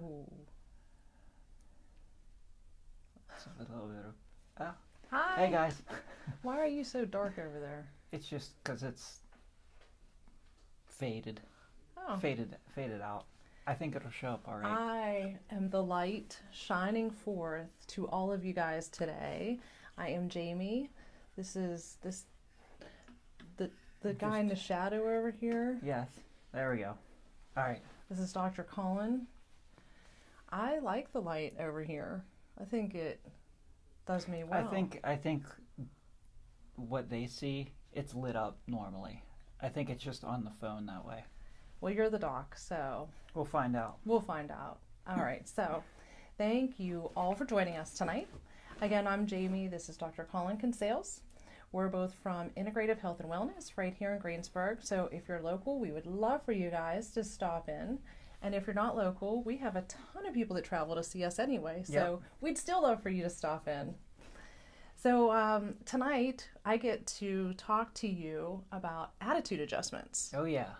Ooh. So a little bit of. Ah, Hi. hey guys. Why are you so dark over there? It's just because it's faded, Oh. faded out. I think it'll show up all right. I am the light shining forth to all of you guys today. I am Jamie. This is the guy in the shadow over here. Yes, there we go. All right. This is Dr. Colin. I like the light over here. I think it does me well. I think what they see, it's lit up normally. I think it's just on the phone that way. Well, you're the doc, so We'll find out. we'll find out. All right, so thank you all for joining us tonight. Again, I'm Jamie. This is Dr. Colin Consales. We're both from Integrative Health and Wellness right here in Greensburg. So if you're local, we would love for you guys to stop in. And if you're not local, we have a ton of people that travel to see us anyway. So Yep. we'd still love for you to stop in. So tonight, I get to talk to you about attitude adjustments. Oh yeah,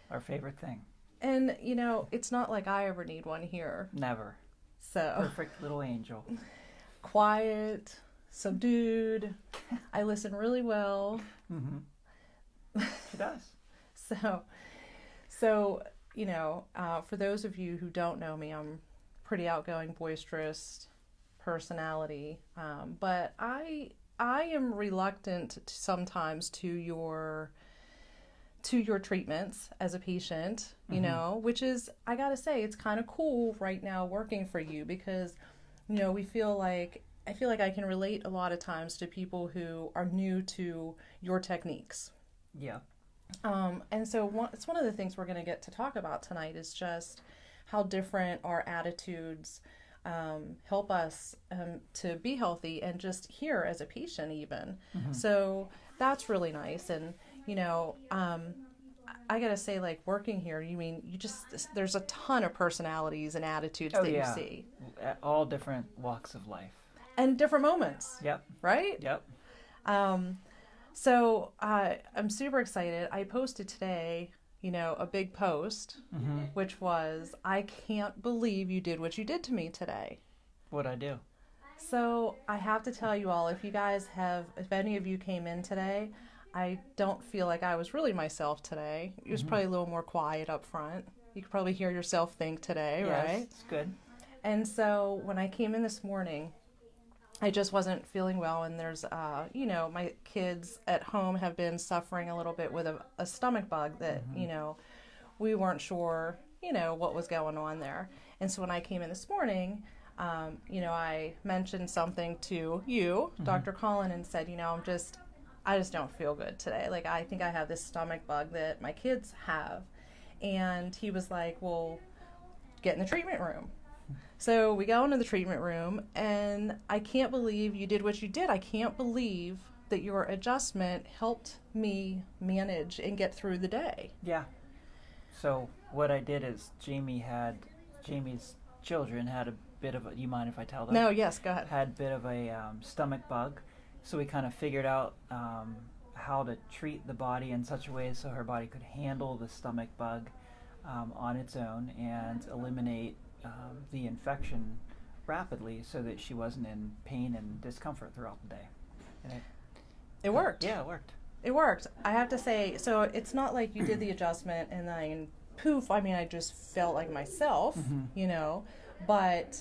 our favorite thing. And, you know, it's not like I ever need one here. Never. So Perfect little angel. quiet, subdued. I listen really well. Mm-hmm. She does. So you know, for those of you who don't know me, I'm pretty outgoing, boisterous personality. But I am reluctant sometimes to your treatments as a patient, you know, which is, I gotta say, it's kind of cool right now working for you because, you know, I feel like I can relate a lot of times to people who are new to your techniques. Yeah. And so it's one of the things we're going to get to talk about tonight is just how different our attitudes help us to be healthy and just here as a patient even. So that's really nice. And, you know, I got to say, like, working here, there's a ton of personalities and attitudes that you see. At all different walks of life. And different moments, Yep. right? Yep. So I'm super excited. I posted today, you know, a big post, which was, I can't believe you did what you did to me today. What'd I do? So I have to tell you all, if any of you came in today, I don't feel like I was really myself today. It was probably a little more quiet up front. You could probably hear yourself think today, Yes, right? it's good. And so when I came in this morning, I just wasn't feeling well, and there's, you know, my kids at home have been suffering a little bit with a stomach bug that, you know, we weren't sure, you know, what was going on there. And so when I came in this morning, you know, I mentioned something to you, Dr. Colin, and said, you know, I just don't feel good today. Like, I think I have this stomach bug that my kids have. And he was like, well, get in the treatment room. So we go into the treatment room, and I can't believe you did what you did. I can't believe that your adjustment helped me manage and get through the day. Yeah. So what I did is Jamie's children had a bit of a, you mind if I tell them? No, yes, go ahead. Had a bit of a stomach bug. So we kind of figured out how to treat the body in such a way so her body could handle the stomach bug on its own and eliminate the infection rapidly so that she wasn't in pain and discomfort throughout the day. And It worked. Yeah, it worked. It worked. I have to say, so it's not like you did the adjustment and then poof, I mean, I just felt like myself, you know, but,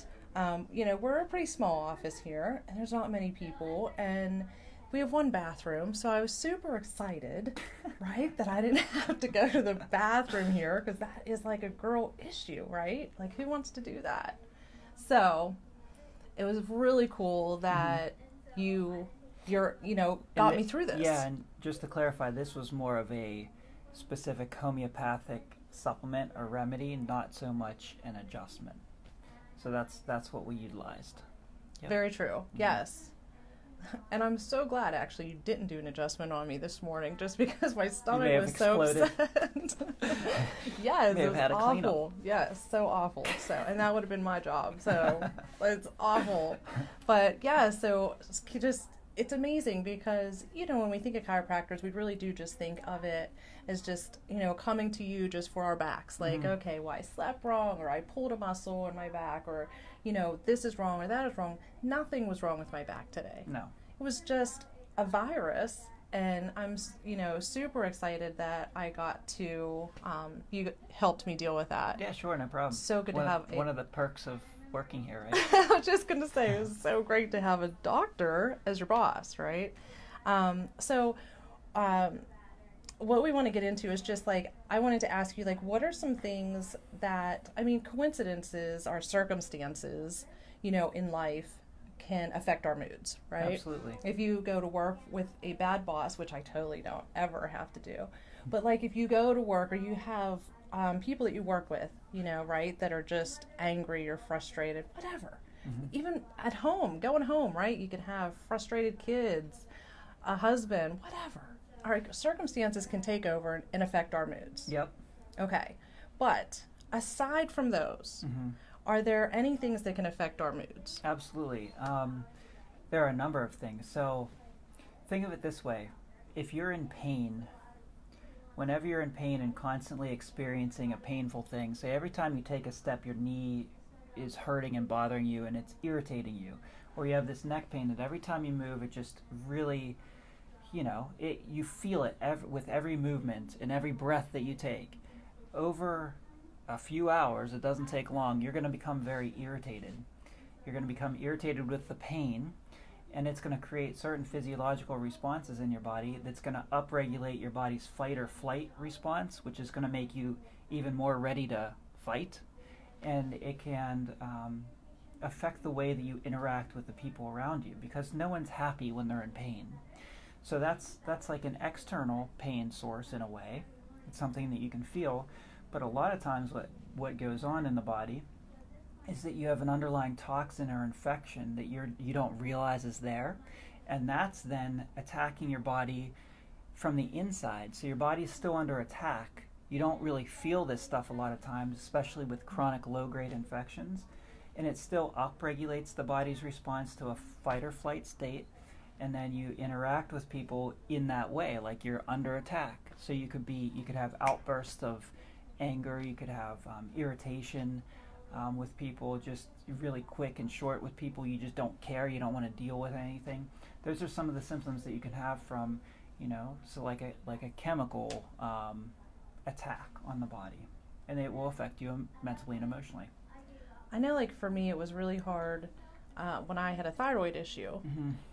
you know, we're a pretty small office here and there's not many people and we have one bathroom. So I was super excited, right, that I didn't have to go to the bathroom here because that is like a girl issue, right? Like, who wants to do that? So it was really cool that you know, got me through this. Yeah, and just to clarify, this was more of a specific homeopathic supplement or remedy, not so much an adjustment. So that's what we utilized. Yep. Very true. Yes. And I'm so glad, actually, you didn't do an adjustment on me this morning, just because my stomach was so upset. Yes, May it have was had a awful. cleanup. Yes, so awful. So, and that would have been my job. So it's awful. But yeah, so it's amazing because, when we think of chiropractors, we really do just think of it as just, coming to you just for our backs. Like, okay, well, I slept wrong, or I pulled a muscle in my back, or, this is wrong or that is wrong. Nothing was wrong with my back today. No. It was just a virus. And I'm, super excited that I got to, you helped me deal with that. Yeah, sure, no problem. So good to have one of the perks of working here, right? I was just going to say, it was so great to have a doctor as your boss, right? What we want to get into is just like, I wanted to ask you, like, what are some things that, coincidences or circumstances, in life can affect our moods, right? Absolutely. If you go to work with a bad boss, which I totally don't ever have to do, but like if you go to work or you have people that you work with, right, that are just angry or frustrated, whatever. Even at home, going home, right? You can have frustrated kids, a husband, whatever. Our circumstances can take over and affect our moods. Yep. Okay. But aside from those, are there any things that can affect our moods? Absolutely. There are a number of things. So think of it this way. If you're in pain, whenever you're in pain and constantly experiencing a painful thing, say every time you take a step, your knee is hurting and bothering you and it's irritating you, or you have this neck pain that every time you move, it just really, you feel it with every movement and every breath that you take. Over a few hours, it doesn't take long, you're going to become very irritated. You're going to become irritated with the pain, and it's going to create certain physiological responses in your body that's going to upregulate your body's fight or flight response, which is going to make you even more ready to fight. And it can affect the way that you interact with the people around you, because no one's happy when they're in pain. So that's like an external pain source in a way. It's something that you can feel. But a lot of times what goes on in the body is that you have an underlying toxin or infection that you don't realize is there, and that's then attacking your body from the inside. So your body's still under attack. You don't really feel this stuff a lot of times, especially with chronic low-grade infections, and it still upregulates the body's response to a fight or flight state, and then you interact with people in that way, like you're under attack. So you could have outbursts of anger, you could have irritation with people, just really quick and short with people. You just don't care, you don't want to deal with anything. Those are some of the symptoms that you can have from, so like a chemical attack on the body, and it will affect you mentally and emotionally. I know, like for me, it was really hard when I had a thyroid issue.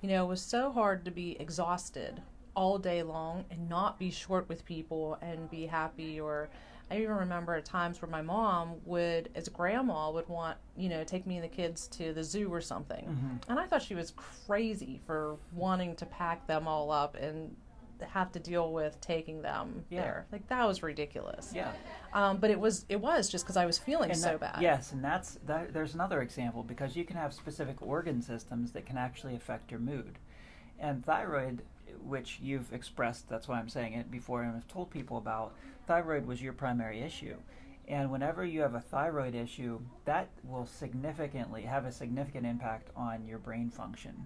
It was so hard to be exhausted all day long and not be short with people and be happy. Or I even remember at times where my mom would, as a grandma, would want, take me and the kids to the zoo or something. And I thought she was crazy for wanting to pack them all up and have to deal with taking them there. Like, that was ridiculous. Yeah. But it was just because I was feeling so bad. Yes, and there's another example, because you can have specific organ systems that can actually affect your mood. And thyroid, which you've expressed, that's why I'm saying it before, and I've told people about, thyroid was your primary issue. And whenever you have a thyroid issue, that will have a significant impact on your brain function.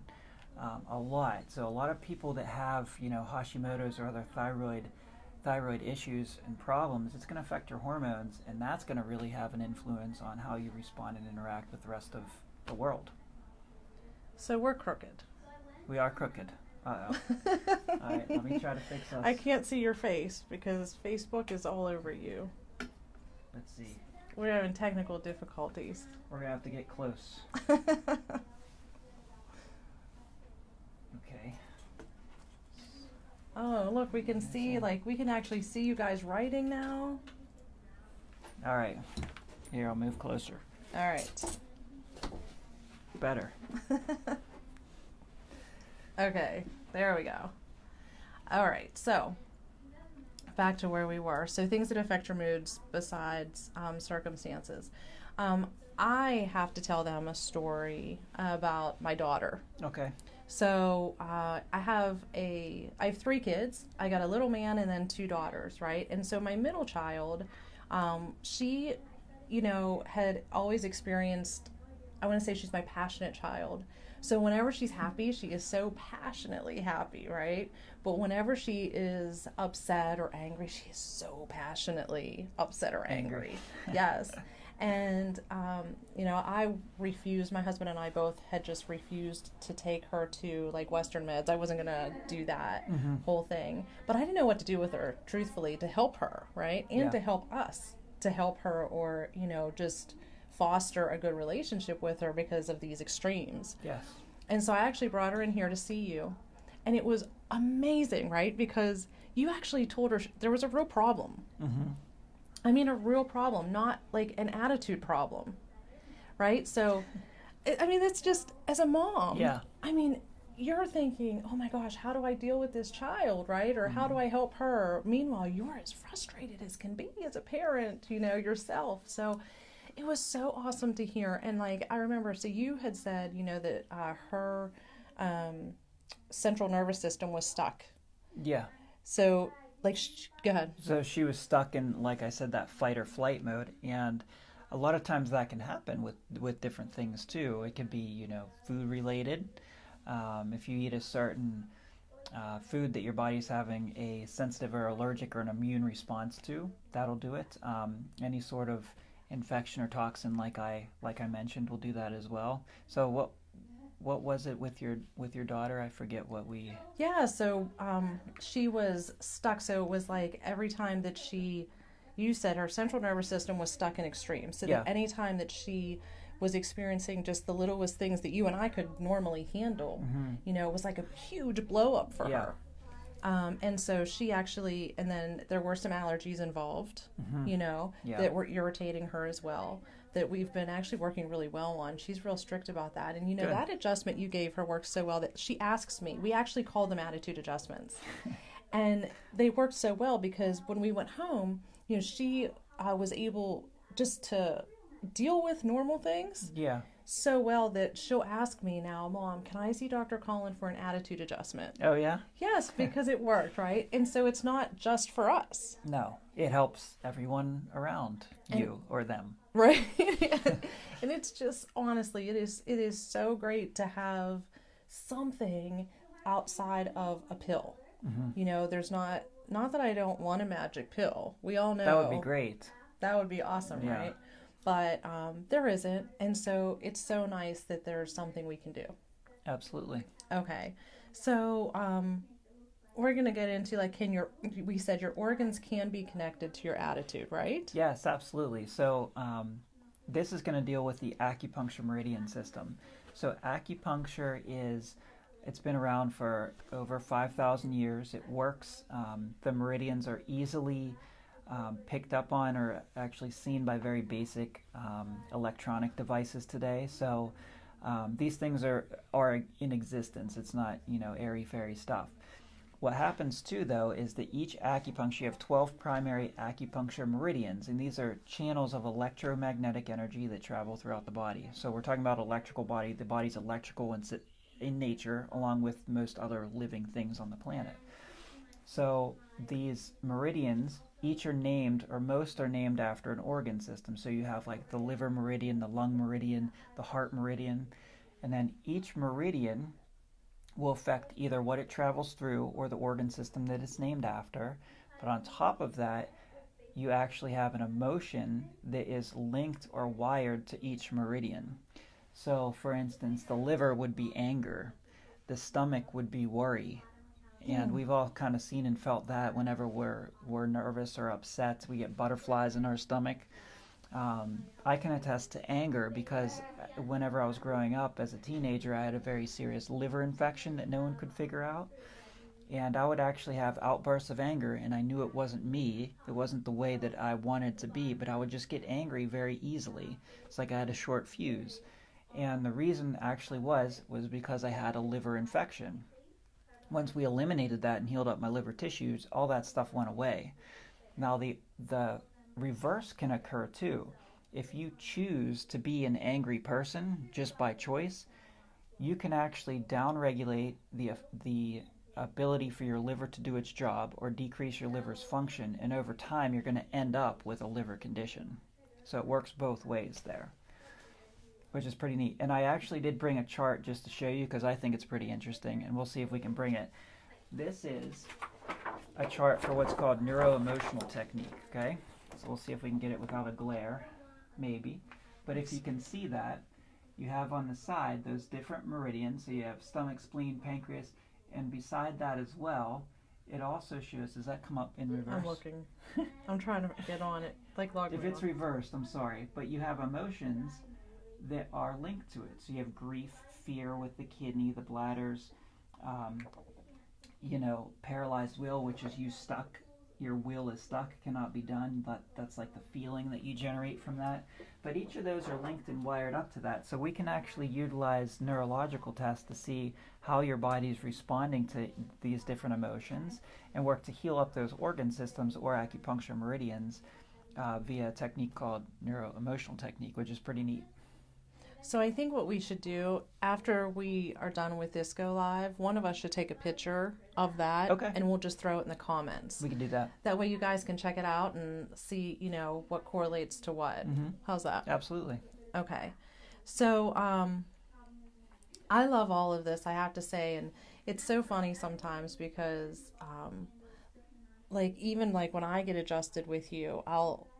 A lot. So a lot of people that have, Hashimoto's or other thyroid issues and problems, it's going to affect your hormones, and that's going to really have an influence on how you respond and interact with the rest of the world. So we're crooked. We are crooked. Uh-oh. All right, let me try to fix us. I can't see your face because Facebook is all over you. Let's see. We're having technical difficulties. We're going to have to get close. Okay. Oh, look, we can see, we can actually see you guys writing now. All right. Here, I'll move closer. All right. Better. Okay, there we go. All right, so back to where we were. So things that affect your moods besides circumstances. I have to tell them a story about my daughter. Okay. So I have 3 kids. I got a little man and then 2 daughters, right? And so my middle child, she, had always experienced, I want to say she's my passionate child, So whenever she's happy, she is so passionately happy, right? But whenever she is upset or angry, she is so passionately upset or angry. Yes. And, I refused, my husband and I both had just refused to take her to like Western meds. I wasn't going to do that whole thing. But I didn't know what to do with her, truthfully, to help her, right? And to help us, to help her or, just foster a good relationship with her because of these extremes. Yes. And so I actually brought her in here to see you. And it was amazing, right? Because you actually told her there was a real problem. I mean, a real problem, not like an attitude problem, right? So, I mean, that's just, as a mom, Yeah. I mean, you're thinking, oh my gosh, how do I deal with this child, right? Or how do I help her? Meanwhile, you're as frustrated as can be as a parent, yourself. So it was so awesome to hear. And like, I remember, so you had said, that her central nervous system was stuck. Yeah. So, like, go ahead. So she was stuck in, like I said, that fight or flight mode, and a lot of times that can happen with different things too. It can be, food related. If you eat a certain food that your body's having a sensitive or allergic or an immune response to, that'll do it. Any sort of infection or toxin, like I mentioned, will do that as well. So what was it with your daughter? I forget what we. Yeah, so she was stuck. So it was like every time that you said her central nervous system was stuck in extremes. So that any time that she was experiencing just the littlest things that you and I could normally handle, it was like a huge blow up for her. And so she actually, and then there were some allergies involved, that were irritating her as well, that we've been actually working really well on. She's real strict about that. And, Good. that adjustment you gave her works so well that she asks me, we actually call them attitude adjustments. And they worked so well because when we went home, she was able just to deal with normal things. Yeah. So well that she'll ask me now, Mom, can I see Dr. Colin for an attitude adjustment? Oh, yeah? Yes, because it worked, right? And so it's not just for us. No, it helps everyone around you or them. Right. And it's just, honestly, it is so great to have something outside of a pill. There's not that I don't want a magic pill. We all know. That would be great. That would be awesome, right? But there isn't, and so it's so nice that there's something we can do. Absolutely. Okay, so we're gonna get into like, we said your organs can be connected to your attitude, right? Yes, absolutely. So this is going to deal with the acupuncture meridian system. So acupuncture it's been around for over 5,000 years. It works. The meridians are easily picked up on or actually seen by very basic electronic devices today. So these things are in existence. It's not, airy-fairy stuff. What happens too, though, is that each acupuncture, you have 12 primary acupuncture meridians, and these are channels of electromagnetic energy that travel throughout the body. So we're talking about electrical body. The body's electrical in nature, along with most other living things on the planet. So these meridians, each are named, or most are named after an organ system. So you have like the liver meridian, the lung meridian, the heart meridian, and then each meridian will affect either what it travels through or the organ system that it's named after. But on top of that, you actually have an emotion that is linked or wired to each meridian. So, for instance, the liver would be anger, the stomach would be worry, and we've all kind of seen and felt that whenever we're nervous or upset, we get butterflies in our stomach. I can attest to anger because whenever I was growing up as a teenager, I had a very serious liver infection that no one could figure out. And I would actually have outbursts of anger, and I knew it wasn't me. It wasn't the way that I wanted to be, but I would just get angry very easily. It's like I had a short fuse. And the reason actually was because I had a liver infection. Once we eliminated that and healed up my liver tissues, all that stuff went away. Now the reverse can occur too. If you choose to be an angry person just by choice, you can actually downregulate the ability for your liver to do its job or decrease your liver's function, and over time you're going to end up with a liver condition. So it works both ways there. which is pretty neat. And I actually did bring a chart just to show you because I think it's pretty interesting, and we'll see if we can bring it. This is a chart for what's called neuro-emotional technique, okay? So we'll see if we can get it without a glare, maybe. But if you can see that, you have on the side those different meridians. So you have stomach, spleen, pancreas, and beside that as well, it also shows, does that come up in reverse? I'm looking. I'm trying to get on it. Like log If me it's on. reversed, I'm sorry, but you have emotions that are linked to it. So you have grief, fear with the kidney, the bladders, paralyzed will, which is you stuck. Your will is stuck, cannot be done. That's like the feeling that you generate from that. But each of those are linked and wired up to that. So we can actually utilize neurological tests to see how your body is responding to these different emotions and work to heal up those organ systems or acupuncture meridians via a technique called neuro-emotional technique, which is pretty neat. So I think what we should do after we are done with this go live, one of us should take a picture of that, Okay. and we'll just throw it in the comments. We can do that. That way you guys can check it out and see, what correlates to what. Mm-hmm. How's that? Absolutely. Okay. So I love all of this, I have to say, and it's so funny sometimes because even when I get adjusted with you,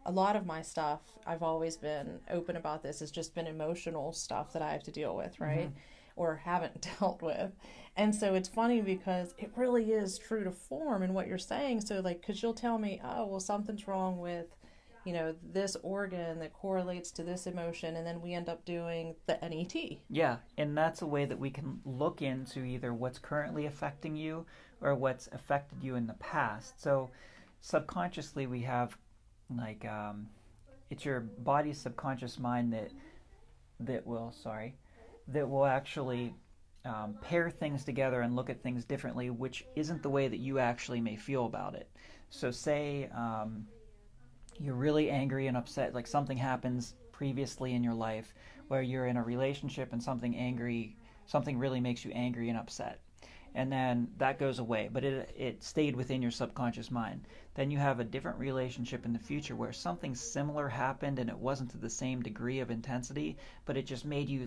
a lot of my stuff, I've always been open about this, has just been emotional stuff that I have to deal with, right? Mm-hmm. Or haven't dealt with. And so it's funny because it really is true to form in what you're saying. So because you'll tell me, oh, well, something's wrong with, this organ that correlates to this emotion, and then we end up doing the NET. Yeah, and that's a way that we can look into either what's currently affecting you or what's affected you in the past. So subconsciously we have it's your body's subconscious mind that will actually pair things together and look at things differently, which isn't the way that you actually may feel about it. So say you're really angry and upset, like something happens previously in your life where you're in a relationship and something really makes you angry and upset. And then that goes away, but it stayed within your subconscious mind. Then you have a different relationship in the future where something similar happened and it wasn't to the same degree of intensity, but it just made you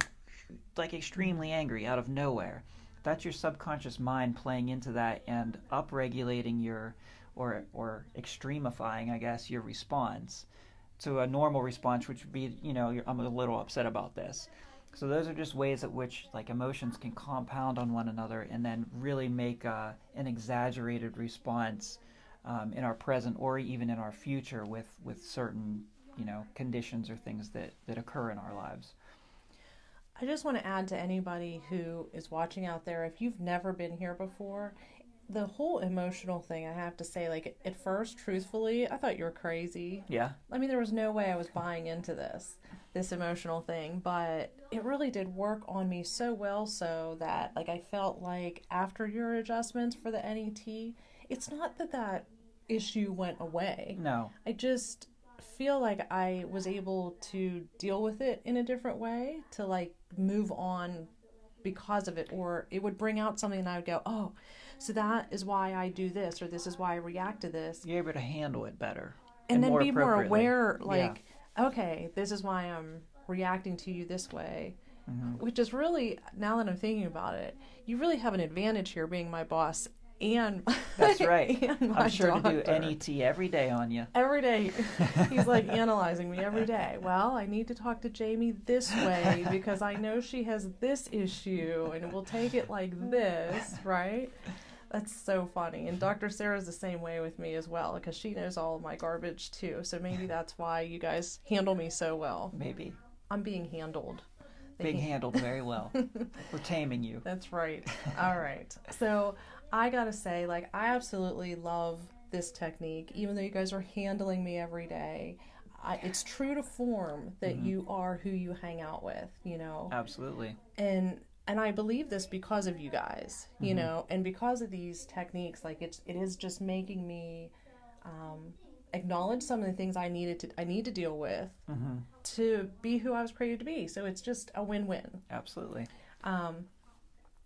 extremely angry out of nowhere. That's your subconscious mind playing into that and upregulating or extremifying, I guess, your response to a normal response, which would be, I'm a little upset about this. So those are just ways at which emotions can compound on one another and then really make an exaggerated response in our present or even in our future with certain conditions or things that occur in our lives. I just want to add to anybody who is watching out there, if you've never been here before, the whole emotional thing, I have to say, at first, truthfully, I thought you were crazy. Yeah. I mean, there was no way I was buying into this emotional thing, but it really did work on me so well so that, I felt like after your adjustments for the NET, it's not that issue went away. No. I just feel like I was able to deal with it in a different way, to, move on because of it, or it would bring out something and I would go, oh, so that is why I do this, or this is why I react to this. You're able to handle it better. And then more be more aware, yeah. Okay, this is why I'm reacting to you this way. Mm-hmm. Which is really, now that I'm thinking about it, you really have an advantage here being my boss and that's right. and my I'm sure doctor. to do NET every day on you. Every day. He's analyzing me every day. Well, I need to talk to Jamie this way because I know she has this issue and we'll take it like this, right? That's so funny. And Dr. Sarah's the same way with me as well because she knows all of my garbage too. So maybe that's why you guys handle me so well. Maybe. I'm being handled. Being handled very well. We're taming you. That's right. All right. So I gotta say, I absolutely love this technique, even though you guys are handling me every day. It's true to form that Mm-hmm. you are who you hang out with, Absolutely. And I believe this because of you guys, Mm-hmm. and because of these techniques, it is just making me acknowledge some of the things I need to deal with Mm-hmm. to be who I was created to be. So it's just a win-win. Absolutely.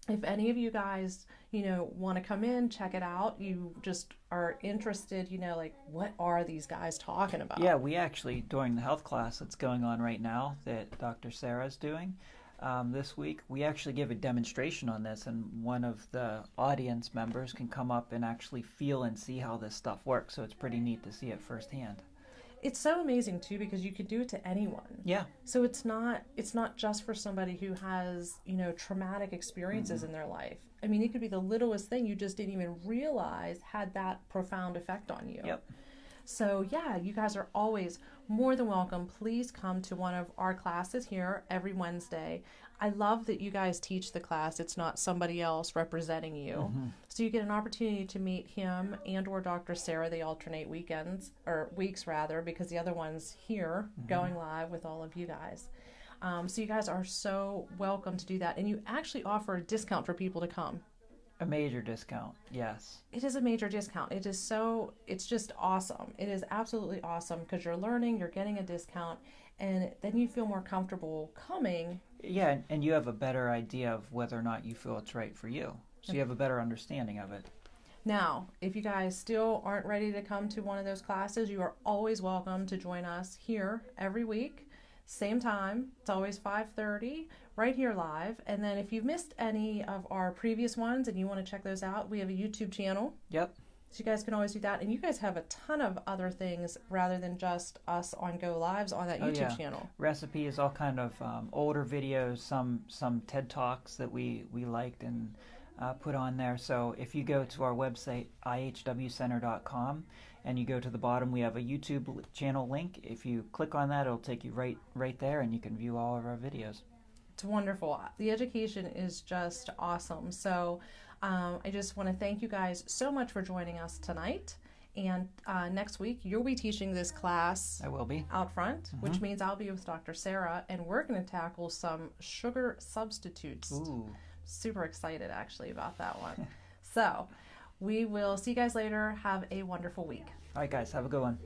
if any of you guys, want to come in, check it out, you just are interested, like, what are these guys talking about? Yeah, we actually, during the health class that's going on right now that Dr. Sarah's doing this week, we actually give a demonstration on this, and one of the audience members can come up and actually feel and see how this stuff works. So it's pretty neat to see it firsthand. It's so amazing too, because you could do it to anyone. Yeah. So it's not just for somebody who has, traumatic experiences in their life. I mean, it could be the littlest thing you just didn't even realize had that profound effect on you. Yep. So yeah, you guys are always more than welcome. Please come to one of our classes here every Wednesday. I love that you guys teach the class. It's not somebody else representing you. Mm-hmm. So you get an opportunity to meet him and or Dr. Sarah. They alternate weeks rather, because the other one's here going live with all of you guys. So you guys are so welcome to do that. And you actually offer a discount for people to come. A major discount, yes. It is a major discount. It's just awesome. It is absolutely awesome, because you're learning, you're getting a discount, and then you feel more comfortable coming. Yeah, and you have a better idea of whether or not you feel it's right for you. So you have a better understanding of it. Now, if you guys still aren't ready to come to one of those classes, you are always welcome to join us here every week. Same time. It's always 5:30, right here live. And then if you've missed any of our previous ones and you want to check those out, we have a YouTube channel. Yep. So you guys can always do that. And you guys have a ton of other things rather than just us on Go Lives on that YouTube channel. Recipes, all kind of older videos, some TED Talks that we liked and put on there. So if you go to our website, ihwcenter.com, and you go to the bottom, we have a YouTube channel link. If you click on that, it'll take you right there, and you can view all of our videos. It's wonderful. The education is just awesome. So I just want to thank you guys so much for joining us tonight. And next week, you'll be teaching this class. I will be. Out front, which means I'll be with Dr. Sarah, and we're going to tackle some sugar substitutes. Ooh. Super excited, actually, about that one. So we will see you guys later. Have a wonderful week. All right, guys. Have a good one.